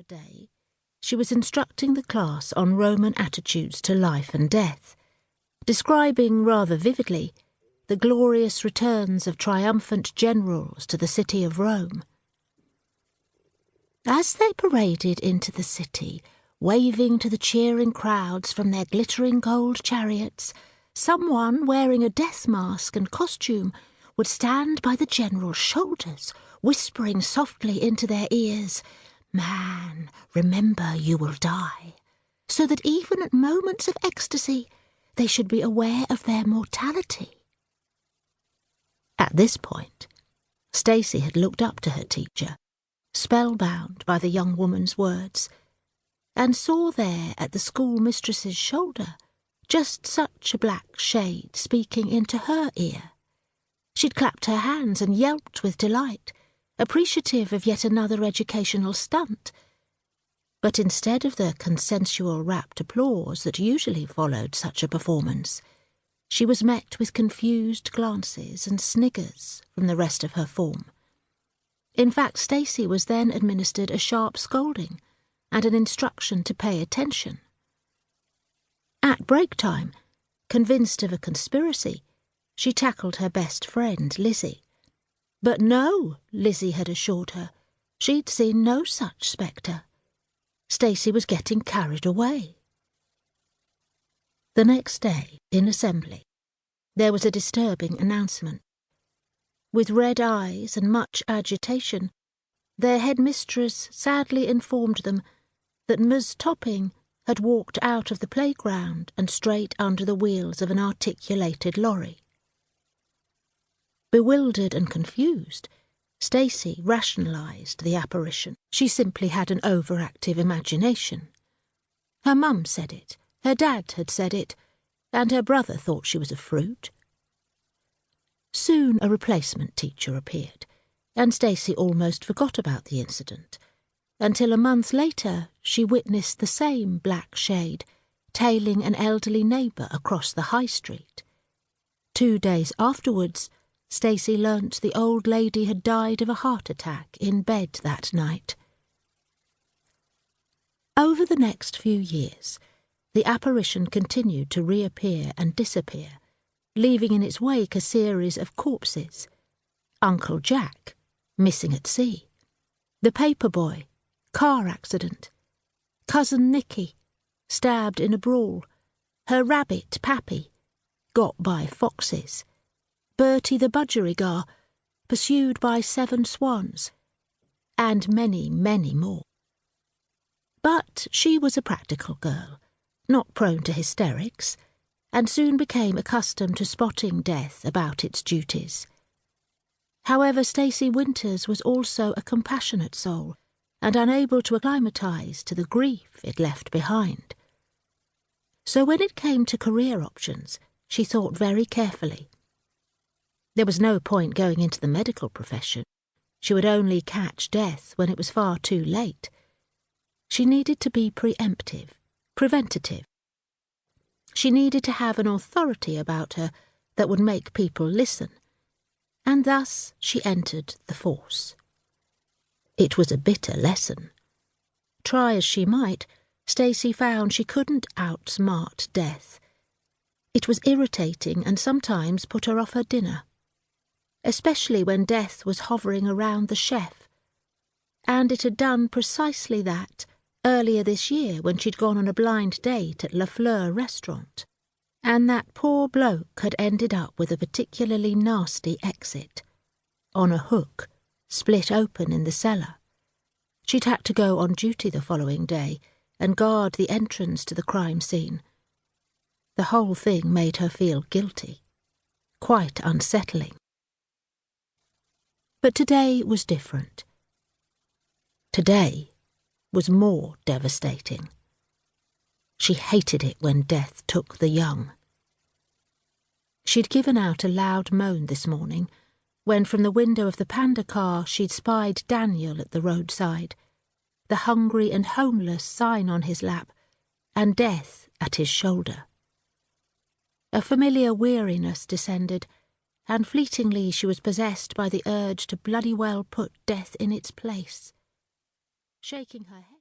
particular day, she was instructing the class on Roman attitudes to life and death, describing rather vividly the glorious returns of triumphant generals to the city of Rome. As they paraded into the city, waving to the cheering crowds from their glittering gold chariots, someone wearing a death mask and costume would stand by the general's shoulders, whispering softly into their ears, "Man, remember you will die," so that even at moments of ecstasy they should be aware of their mortality. At this point, Stacey had looked up to her teacher, spellbound by the young woman's words, and saw there at the schoolmistress's shoulder just such a black shade speaking into her ear. She'd clapped her hands and yelped with delight, appreciative of yet another educational stunt. But instead of the consensual rapt applause that usually followed such a performance, she was met with confused glances and sniggers from the rest of her form. In fact, Stacey was then administered a sharp scolding and an instruction to pay attention. At break time, convinced of a conspiracy, she tackled her best friend, Lizzie. But no, Lizzie had assured her, she'd seen no such spectre. Stacey was getting carried away. The next day, in assembly, there was a disturbing announcement. With red eyes and much agitation, their headmistress sadly informed them that Ms. Topping had walked out of the playground and straight under the wheels of an articulated lorry. Bewildered and confused, Stacey rationalised the apparition. She simply had an overactive imagination. Her mum said it, her dad had said it, and her brother thought she was a fruit. Soon a replacement teacher appeared, and Stacey almost forgot about the incident, until a month later she witnessed the same black shade tailing an elderly neighbour across the high street. 2 days afterwards, Stacey learnt the old lady had died of a heart attack in bed that night. Over the next few years, the apparition continued to reappear and disappear, leaving in its wake a series of corpses. Uncle Jack, missing at sea. The paper boy, car accident. Cousin Nicky, stabbed in a brawl. Her rabbit, Pappy, got by foxes. Bertie the budgerigar, pursued by 7 swans. And many, many more. But she was a practical girl, not prone to hysterics, and soon became accustomed to spotting death about its duties. However, Stacey Winters was also a compassionate soul, and unable to acclimatise to the grief it left behind. So when it came to career options, she thought very carefully. There was no point going into the medical profession. She would only catch death when it was far too late. She needed to be preemptive, preventative. She needed to have an authority about her that would make people listen, and thus she entered the force. It was a bitter lesson. Try as she might, Stacey found she couldn't outsmart death. It was irritating and sometimes put her off her dinner, especially when death was hovering around the chef, and it had done precisely that earlier this year when she'd gone on a blind date at La Fleur restaurant, and that poor bloke had ended up with a particularly nasty exit, on a hook, split open in the cellar. She'd had to go on duty the following day and guard the entrance to the crime scene. The whole thing made her feel guilty, quite unsettling. But today was different. Today was more devastating. She hated it when death took the young. She'd given out a loud moan this morning, when from the window of the panda car she'd spied Daniel at the roadside, the hungry and homeless sign on his lap, and death at his shoulder. A familiar weariness descended, and fleetingly she was possessed by the urge to bloody well put death in its place. Shaking her head.